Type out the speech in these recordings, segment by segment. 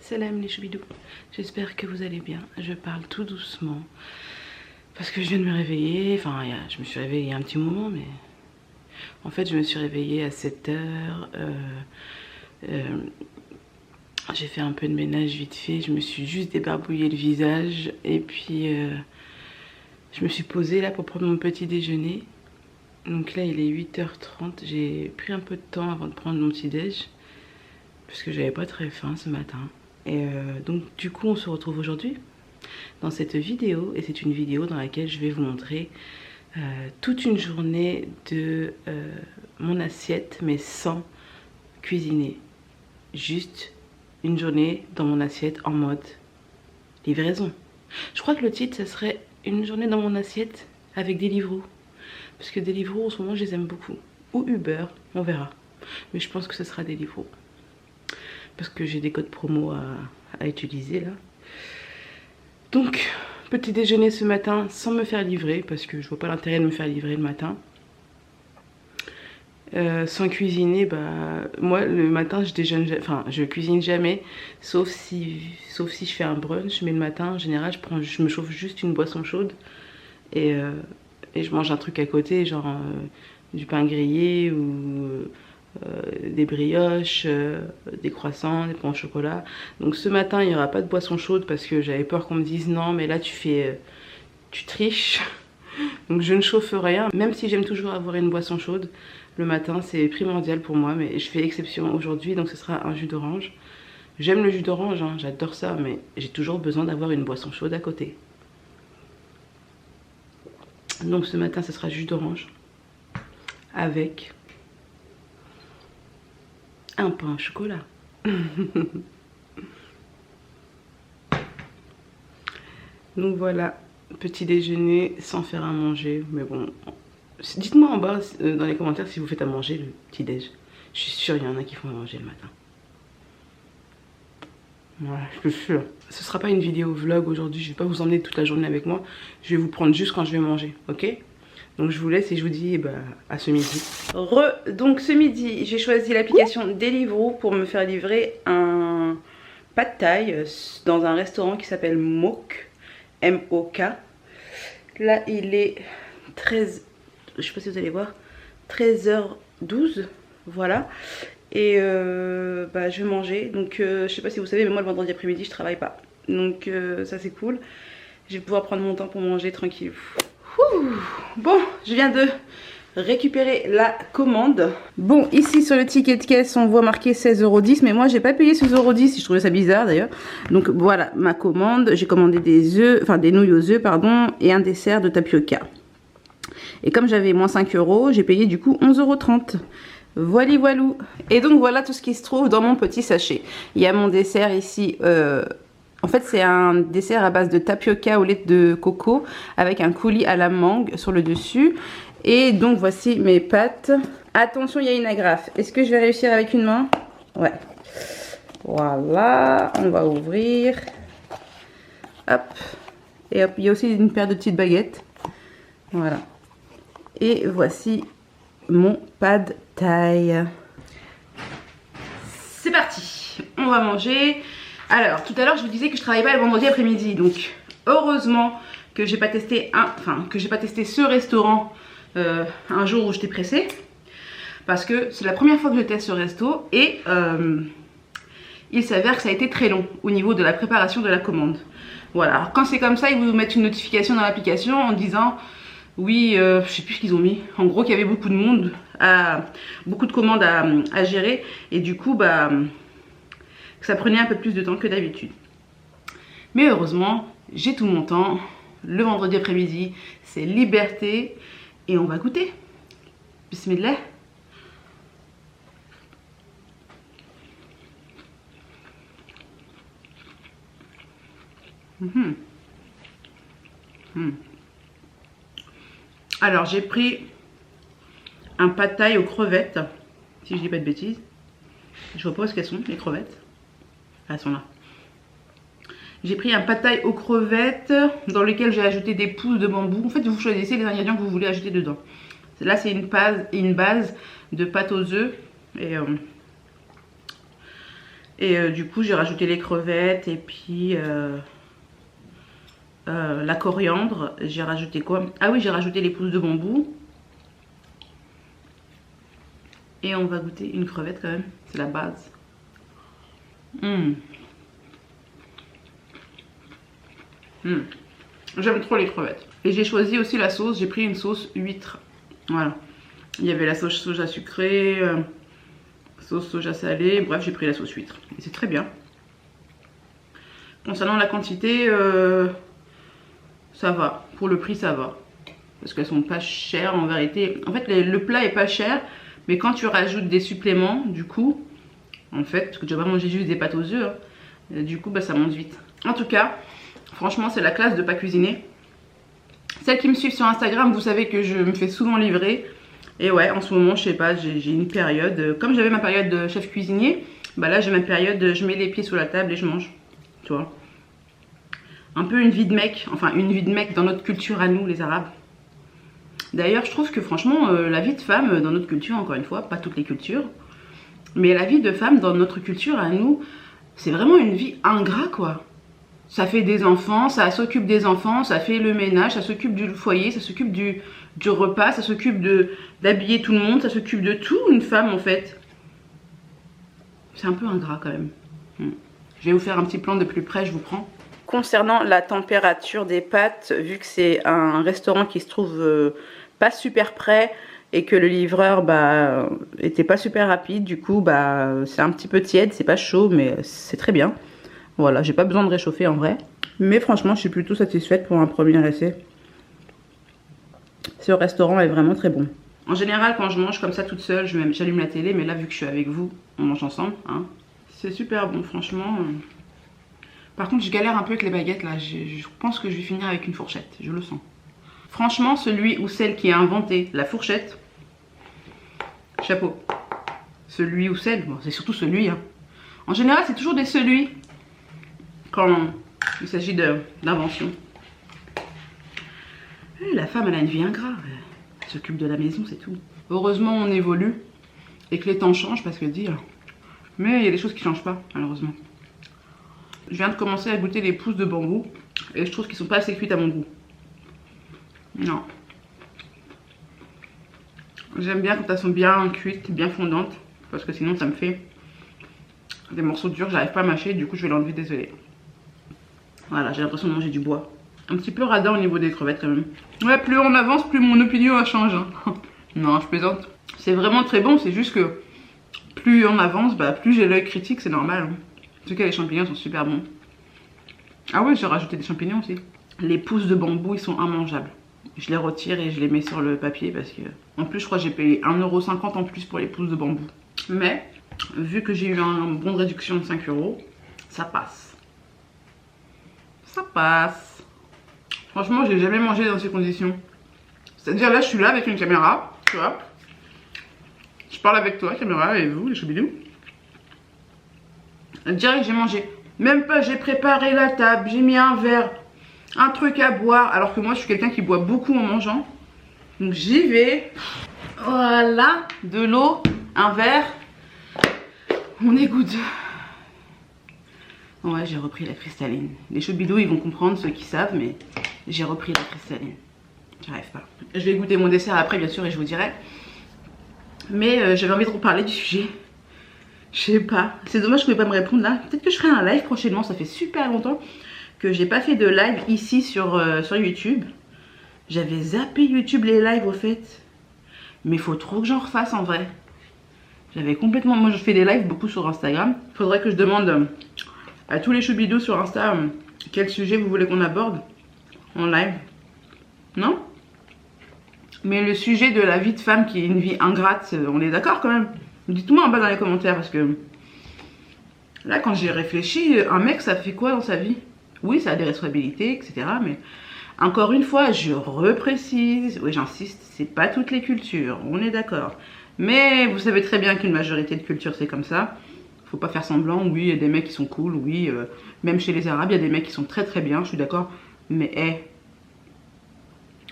Salam les choubidous, j'espère que vous allez bien. Je parle tout doucement parce que je viens de me réveiller. Enfin, je me suis réveillée il y a un petit moment, mais en fait, je me suis réveillée à 7 heures. J'ai fait un peu de ménage vite fait. Je me suis juste débarbouillé le visage et puis je me suis posée là pour prendre mon petit déjeuner. Donc là, il est 8h30. J'ai pris un peu de temps avant de prendre mon petit déj parce que j'avais pas très faim ce matin. Et donc du coup on se retrouve aujourd'hui dans cette vidéo, et c'est une vidéo dans laquelle je vais vous montrer toute une journée de mon assiette, mais sans cuisiner. Juste une journée dans mon assiette en mode livraison. Je crois que le titre ça serait une journée dans mon assiette avec Deliveroo, parce que Deliveroo en ce moment je les aime beaucoup, ou Uber, on verra, mais je pense que ce sera Deliveroo parce que j'ai des codes promo à utiliser là. Donc petit déjeuner ce matin sans me faire livrer, parce que je vois pas l'intérêt de me faire livrer le matin. Sans cuisiner, bah moi le matin je déjeune, enfin je cuisine jamais, sauf si je fais un brunch, mais le matin en général je me chauffe juste une boisson chaude et je mange un truc à côté, genre du pain grillé ou des brioches, des croissants, des pains au chocolat. Donc ce matin il n'y aura pas de boisson chaude parce que j'avais peur qu'on me dise non mais là tu triches. Donc je ne chauffe rien, même si j'aime toujours avoir une boisson chaude. Le matin c'est primordial pour moi, mais je fais exception aujourd'hui, donc ce sera un jus d'orange. J'aime le jus d'orange, hein, j'adore ça, mais j'ai toujours besoin d'avoir une boisson chaude à côté. Donc ce matin ce sera jus d'orange avec un pain au chocolat. Donc voilà, petit déjeuner sans faire à manger. Mais bon, dites-moi en bas dans les commentaires si vous faites à manger le petit déj. Je suis sûre il y en a qui font à manger le matin. Voilà, je suis sûre. Ce sera pas une vidéo vlog aujourd'hui, je vais pas vous emmener toute la journée avec moi. Je vais vous prendre juste quand je vais manger, ok? Donc je vous laisse et je vous dis à ce midi. Donc ce midi, j'ai choisi l'application Deliveroo pour me faire livrer un pad thai dans un restaurant qui s'appelle Mok, M-O-K. Là il est 13, je sais pas si vous allez voir, 13h12, voilà. Et je vais manger, donc je sais pas si vous savez mais moi le vendredi après-midi je travaille pas. Donc ça c'est cool, je vais pouvoir prendre mon temps pour manger tranquille. Bon, je viens de récupérer la commande. Bon, ici sur le ticket de caisse, on voit marqué 16,10 €, mais moi j'ai pas payé 16,10 €, je trouvais ça bizarre d'ailleurs. Donc voilà ma commande, j'ai commandé des œufs, enfin des nouilles aux œufs, pardon, et un dessert de tapioca. Et comme j'avais moins 5 €, j'ai payé du coup 11,30 €. Voilà voilou. Et donc voilà tout ce qui se trouve dans mon petit sachet. Il y a mon dessert ici. En fait, c'est un dessert à base de tapioca au lait de coco avec un coulis à la mangue sur le dessus. Et donc, voici mes pâtes. Attention, il y a une agrafe. Est-ce que je vais réussir avec une main? Ouais. Voilà, on va ouvrir. Hop. Et hop, il y a aussi une paire de petites baguettes. Voilà. Et voici mon pad thai. C'est parti. On va manger. Alors, tout à l'heure, je vous disais que je travaillais pas le vendredi après-midi. Donc, heureusement que j'ai pas testé ce restaurant un jour où j'étais pressée. Parce que c'est la première fois que je teste ce resto. Et il s'avère que ça a été très long au niveau de la préparation de la commande. Voilà. Alors, quand c'est comme ça, ils vous mettent une notification dans l'application en disant... Oui, je sais plus ce qu'ils ont mis. En gros, qu'il y avait beaucoup de monde, beaucoup de commandes à gérer. Et du coup, ça prenait un peu plus de temps que d'habitude. Mais heureusement, j'ai tout mon temps. Le vendredi après-midi, c'est liberté. Et on va goûter. Bismillah. Alors j'ai pris un pad thai aux crevettes, si je dis pas de bêtises. Je vois pas où est-ce qu'elles sont, les crevettes. Ah, elles sont là. J'ai pris un pad thai aux crevettes dans lequel j'ai ajouté des pousses de bambou. En fait, vous choisissez les ingrédients que vous voulez ajouter dedans. Là, c'est une base de pâte aux œufs. Et Et du coup j'ai rajouté les crevettes et puis la coriandre. J'ai rajouté quoi? Ah oui, j'ai rajouté les pousses de bambou. Et on va goûter une crevette quand même, c'est la base. J'aime trop les crevettes. Et j'ai choisi aussi la sauce, j'ai pris une sauce huître. Voilà. Il y avait la sauce soja sucrée, sauce soja salée, bref j'ai pris la sauce huître. Et c'est très bien. Concernant la quantité, ça va. Pour le prix ça va. Parce qu'elles sont pas chères en vérité. En fait le plat est pas cher. Mais quand tu rajoutes des suppléments, du coup, en fait, parce que tu vas pas manger juste des pâtes aux œufs, hein, du coup, bah, ça monte vite. En tout cas, franchement, c'est la classe de pas cuisiner. Celles qui me suivent sur Instagram, vous savez que je me fais souvent livrer. Et ouais, en ce moment, je sais pas, j'ai une période. Comme j'avais ma période de chef cuisinier, bah là, j'ai ma période, je mets les pieds sur la table et je mange. Tu vois. Un peu une vie de mec, enfin, une vie de mec dans notre culture à nous, les Arabes. D'ailleurs, je trouve que franchement, la vie de femme dans notre culture, encore une fois, pas toutes les cultures, mais la vie de femme dans notre culture à nous, c'est vraiment une vie ingrat, quoi. Ça fait des enfants, ça s'occupe des enfants, ça fait le ménage, ça s'occupe du foyer, ça s'occupe du repas, ça s'occupe d'habiller tout le monde, ça s'occupe de tout, une femme en fait. C'est un peu ingrat quand même. Je vais vous faire un petit plan de plus près, je vous prends. Concernant la température des pâtes, vu que c'est un restaurant qui se trouve pas super près et que le livreur bah, était pas super rapide, du coup bah, c'est un petit peu tiède, c'est pas chaud mais c'est très bien. Voilà, j'ai pas besoin de réchauffer en vrai. Mais franchement, je suis plutôt satisfaite pour un premier essai. Ce restaurant est vraiment très bon. En général, quand je mange comme ça toute seule, j'allume la télé, mais là vu que je suis avec vous, on mange ensemble. Hein. C'est super bon, franchement. Par contre, je galère un peu avec les baguettes là. Je pense que je vais finir avec une fourchette, je le sens. Franchement, celui ou celle qui a inventé la fourchette, chapeau. Celui ou celle, bon, c'est surtout celui. Hein. En général, c'est toujours des celui quand il s'agit d'invention. La femme, elle a une vie ingrate. Elle s'occupe de la maison, c'est tout. Heureusement, on évolue et que les temps changent parce que dire. Mais il y a des choses qui changent pas, malheureusement. Je viens de commencer à goûter les pousses de bambou et je trouve qu'ils sont pas assez cuites à mon goût. Non. J'aime bien quand elles sont bien cuites, bien fondantes. Parce que sinon ça me fait des morceaux durs, j'arrive pas à mâcher, du coup je vais l'enlever, désolé. Voilà, j'ai l'impression de manger du bois. Un petit peu radin au niveau des crevettes quand même. Ouais, plus on avance, plus mon opinion change. Hein. Non, je plaisante. C'est vraiment très bon, c'est juste que plus on avance, bah, plus j'ai l'œil critique, c'est normal. Hein. En tout cas, les champignons sont super bons. Ah oui, j'ai rajouté des champignons aussi. Les pousses de bambou, ils sont immangeables. Je les retire et je les mets sur le papier parce que... En plus, je crois que j'ai payé 1,50 € en plus pour les pousses de bambou. Mais, vu que j'ai eu un bon de réduction de 5 €, ça passe. Ça passe. Franchement, j'ai jamais mangé dans ces conditions. C'est-à-dire là, je suis là avec une caméra, tu vois. Je parle avec toi, caméra, et vous, les choubidous. Direct, j'ai mangé. Même pas, j'ai préparé la table, j'ai mis un verre, un truc à boire. Alors que moi, je suis quelqu'un qui boit beaucoup en mangeant. Donc j'y vais. Voilà, de l'eau, un verre. On est good. Ouais, j'ai repris la cristalline. Les choubidous, ils vont comprendre, ceux qui savent, mais j'ai repris la cristalline. J'arrive pas. Je vais goûter mon dessert après, bien sûr, et je vous dirai. Mais j'avais envie de reparler du sujet. Je sais pas. C'est dommage que vous ne pouvez pas me répondre là. Peut-être que je ferai un live prochainement. Ça fait super longtemps que j'ai pas fait de live ici sur YouTube. J'avais zappé YouTube les lives au fait. Mais il faut trop que j'en refasse en vrai. J'avais complètement... Moi je fais des lives beaucoup sur Instagram. Faudrait que je demande à tous les choubidous sur Insta quel sujet vous voulez qu'on aborde en live. Non? Mais le sujet de la vie de femme qui est une vie ingrate, on est d'accord quand même? Dites-moi en bas dans les commentaires parce que là quand j'ai réfléchi, un mec ça fait quoi dans sa vie? Oui, ça a des responsabilités, etc. Mais encore une fois, je reprécise, oui j'insiste, c'est pas toutes les cultures, on est d'accord. Mais vous savez très bien qu'une majorité de cultures c'est comme ça. Faut pas faire semblant, oui il y a des mecs qui sont cool, oui. Même chez les Arabes, il y a des mecs qui sont très très bien, je suis d'accord. Mais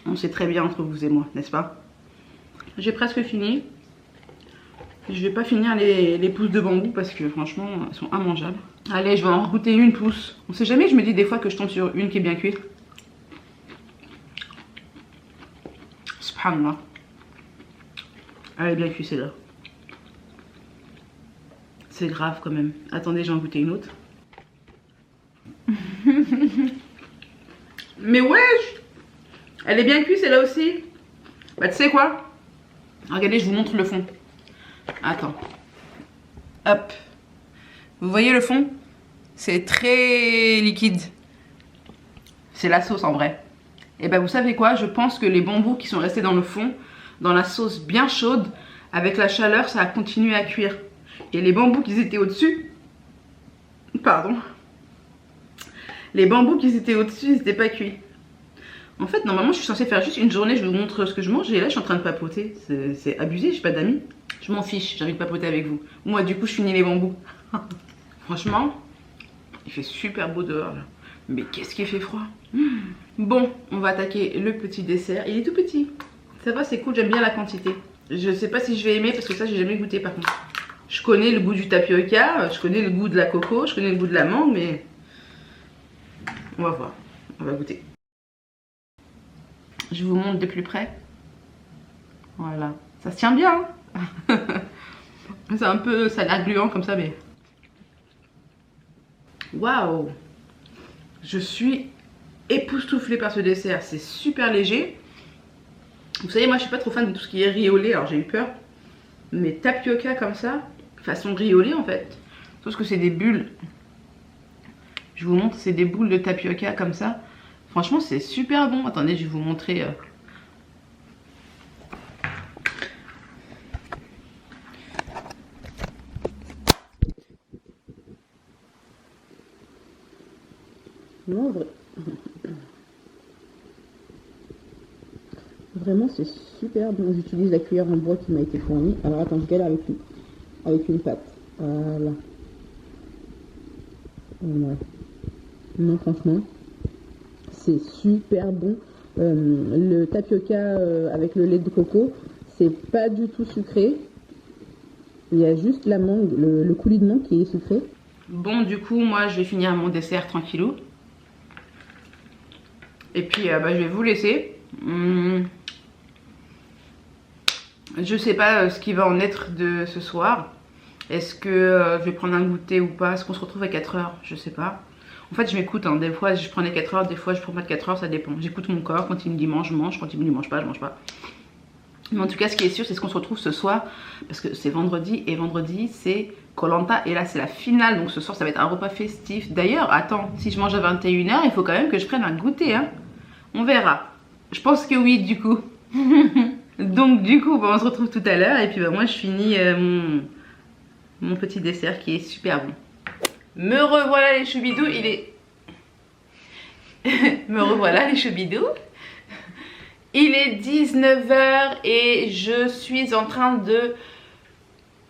on sait très bien entre vous et moi, n'est-ce pas? J'ai presque fini. Je vais pas finir les pousses de bambou parce que franchement, elles sont immangeables. Allez, je vais en goûter une pousse. On sait jamais, je me dis des fois que je tombe sur une qui est bien cuite. Subhanallah. Elle est bien cuite celle-là. C'est grave quand même. Attendez, j'en goûter une autre. Mais wesh! Elle est bien cuite celle-là aussi. Bah tu sais quoi? Regardez, je vous montre le fond. Attends. Hop. Vous voyez le fond? C'est très liquide. C'est la sauce en vrai. Et ben vous savez quoi? Je pense que les bambous qui sont restés dans le fond, dans la sauce bien chaude, avec la chaleur, ça a continué à cuire. Et les bambous qui étaient au-dessus, pardon, les bambous qui étaient au-dessus, ils n'étaient pas cuits. En fait, normalement, je suis censée faire juste une journée, je vous montre ce que je mange, et là, je suis en train de papoter. C'est abusé, j'ai pas d'amis. Je m'en fiche, j'ai envie de papoter avec vous. Moi, du coup, je finis les bambous. Franchement, il fait super beau dehors, là. Mais qu'est-ce qu'il fait froid. Bon, on va attaquer le petit dessert. Il est tout petit. Ça va, c'est cool, j'aime bien la quantité. Je sais pas si je vais aimer, parce que ça, j'ai jamais goûté, par contre. Je connais le goût du tapioca, je connais le goût de la coco, je connais le goût de la mangue, mais... on va voir, on va goûter. Je vous montre de plus près. Voilà, ça se tient bien. Hein. C'est un peu, ça a l'air gluant comme ça, mais... Waouh! Je suis époustouflée par ce dessert, c'est super léger. Vous savez, moi je suis pas trop fan de tout ce qui est riz au lait, alors j'ai eu peur. Mais tapioca comme ça, façon riz au lait en fait. Sauf que c'est des bulles. Je vous montre, c'est des boules de tapioca comme ça. Franchement, c'est super bon. Attendez, je vais vous montrer. Non, vraiment, c'est super bon. J'utilise la cuillère en bois qui m'a été fournie. Alors attends, je galère avec une pâte. Voilà. Ouais. Non, franchement, c'est super bon. Le tapioca avec le lait de coco, c'est pas du tout sucré. Il y a juste la mangue, le coulis de mangue qui est sucré. Bon, du coup, moi, je vais finir mon dessert tranquillou. Et puis, je vais vous laisser. Je sais pas ce qui va en être de ce soir. Est-ce que je vais prendre un goûter ou pas? Est-ce qu'on se retrouve à 4 heures? Je sais pas. En fait, je m'écoute. Hein. Des fois, je prends les 4 heures. Des fois, je prends pas de 4 heures. Ça dépend. J'écoute mon corps. Quand il me dit mange, je mange. Quand il me dit mange pas, je mange pas. Mais en tout cas, ce qui est sûr, c'est ce qu'on se retrouve ce soir. Parce que c'est vendredi. Et vendredi, c'est Koh-Lanta. Et là, c'est la finale. Donc ce soir, ça va être un repas festif. D'ailleurs, attends. Si je mange à 21 h, il faut quand même que je prenne un goûter. Hein. On verra. Je pense que oui, du coup. Donc, du coup, on se retrouve tout à l'heure. Et puis, moi, je finis mon petit dessert qui est super bon. Me revoilà les choubidous. Il est... Me revoilà les choubidous. Il est 19 h et je suis en train de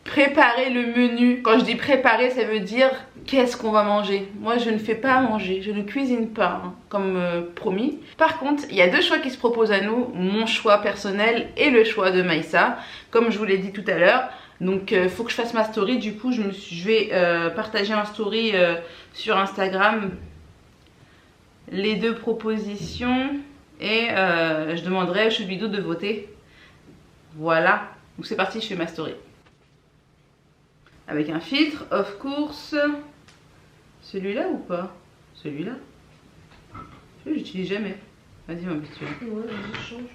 préparer le menu. Quand je dis préparer, ça veut dire qu'est-ce qu'on va manger. Moi, je ne fais pas à manger, je ne cuisine pas, hein, comme promis. Par contre, il y a deux choix qui se proposent à nous, mon choix personnel et le choix de Maïssa, comme je vous l'ai dit tout à l'heure. Donc, faut que je fasse ma story. Du coup, je vais partager en story sur Instagram les deux propositions et je demanderai aux choubidous de voter. Voilà. Donc, c'est parti, je fais ma story. Avec un filtre, of course. Celui-là ou pas? Celui-là. Je l'utilise jamais. Vas-y, ma petite. Ouais, vas-y, change.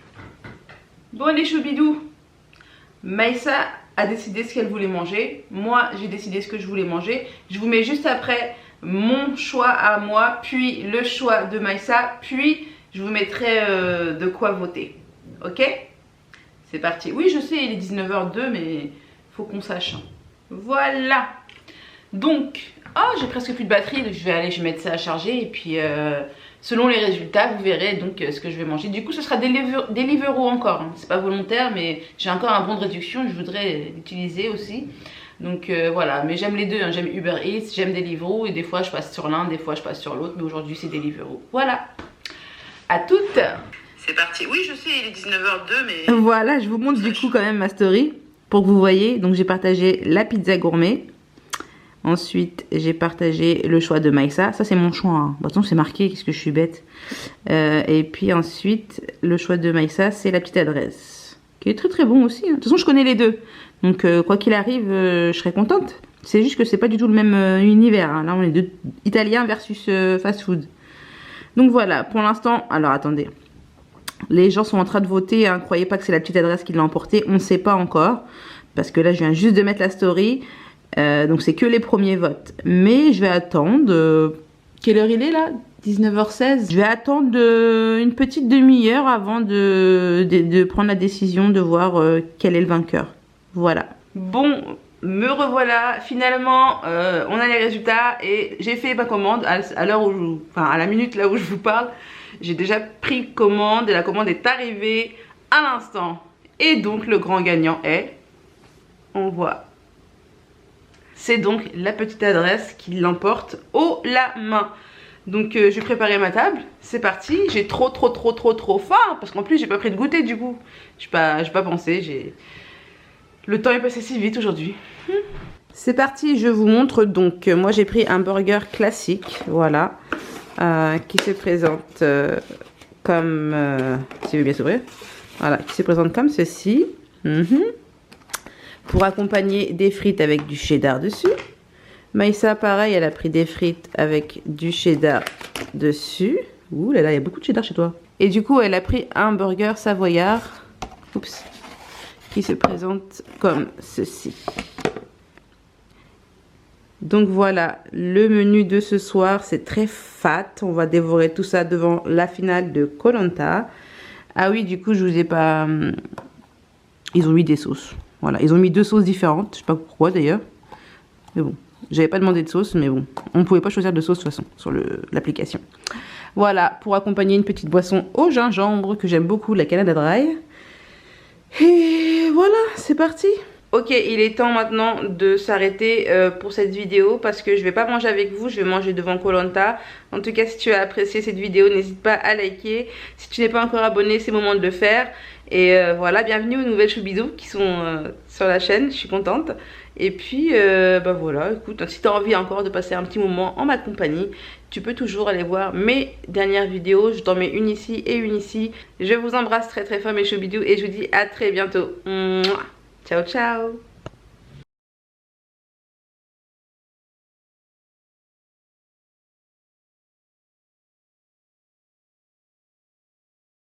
Bon, les choubidous. Maïssa a décidé ce qu'elle voulait manger. Moi, j'ai décidé ce que je voulais manger. Je vous mets juste après mon choix à moi, puis le choix de Maïssa, puis je vous mettrai de quoi voter. Ok? C'est parti. Oui, je sais, il est 19 h 02, mais faut qu'on sache. Voilà. Donc, oh, j'ai presque plus de batterie, donc je vais mettre ça à charger et puis selon les résultats, vous verrez donc ce que je vais manger. Du coup, ce sera Deliveroo encore. Hein. C'est pas volontaire, mais j'ai encore un bon de réduction. Je voudrais l'utiliser aussi. Donc voilà, mais j'aime les deux. Hein. J'aime Uber Eats, j'aime Deliveroo et des fois je passe sur l'un, des fois je passe sur l'autre. Mais aujourd'hui, c'est Deliveroo. Voilà. À toutes. C'est parti. Oui, je sais, il est 19 h 02, mais... Voilà, je vous montre du coup quand même ma story. pour que vous voyez. Donc j'ai partagé la pizza gourmet. Ensuite, j'ai partagé le choix de Maïssa. Ça, c'est mon choix. Hein. De toute façon, c'est marqué. Qu'est-ce que je suis bête. Et puis ensuite, le choix de Maïssa, c'est la petite adresse. Qui est très très bon aussi. Hein. De toute façon, je connais les deux. Donc, quoi qu'il arrive, je serai contente. C'est juste que c'est pas du tout le même univers. Hein. Là, on est de italien versus fast-food. Donc voilà, pour l'instant... Alors, attendez. Les gens sont en train de voter. Hein. Croyez pas que c'est la petite adresse qui l'a emporté. On ne sait pas encore. Parce que là, je viens juste de mettre la story. Donc c'est que les premiers votes. Mais je vais attendre... Quelle heure il est là? 19h16. Je vais attendre une petite demi-heure avant de prendre la décision de voir quel est le vainqueur. Voilà. Bon, me revoilà. Finalement, on a les résultats et j'ai fait ma commande à l'heure où à la minute là où je vous parle. J'ai déjà pris commande et la commande est arrivée à l'instant. Et donc le grand gagnant est... On voit... C'est donc la petite adresse qui l'emporte haut la main. Donc je vais préparer ma table. C'est parti. J'ai trop faim. Parce qu'en plus j'ai pas pris de goûter du coup. J'ai pas pensé. Le temps est passé si vite aujourd'hui. C'est parti, je vous montre. Donc moi j'ai pris un burger classique. Voilà. Qui se présente comme... si vous voulez bien s'ouvrir. Voilà. Qui se présente comme ceci. Pour accompagner des frites avec du cheddar dessus. Maïssa, pareil, elle a pris des frites avec du cheddar dessus. Ouh là là, il y a beaucoup de cheddar chez toi. Et du coup, elle a pris un burger savoyard. Oups. Qui se présente comme ceci. Donc voilà, le menu de ce soir, c'est très fat. On va dévorer tout ça devant la finale de Koh Lanta. Ah oui, du coup, je vous ai pas... Ils ont mis des sauces. Voilà, ils ont mis deux sauces différentes. Je sais pas pourquoi d'ailleurs. Mais bon, j'avais pas demandé de sauce, mais bon. On pouvait pas choisir de sauce de toute façon sur l'application. Voilà, pour accompagner une petite boisson au gingembre que j'aime beaucoup, la Canada Dry. Et voilà, c'est parti. Ok, il est temps maintenant de s'arrêter pour cette vidéo parce que je vais pas manger avec vous, je vais manger devant Koh Lanta. En tout cas, si tu as apprécié cette vidéo, n'hésite pas à liker. Si tu n'es pas encore abonné, c'est le moment de le faire. Et voilà, bienvenue aux nouvelles choubidous qui sont sur la chaîne, je suis contente. Et puis, bah voilà, écoute, si tu as envie encore de passer un petit moment en ma compagnie, tu peux toujours aller voir mes dernières vidéos. Je t'en mets une ici et une ici. Je vous embrasse très fort mes choubidous et je vous dis à très bientôt. Mouah. Ciao, ciao!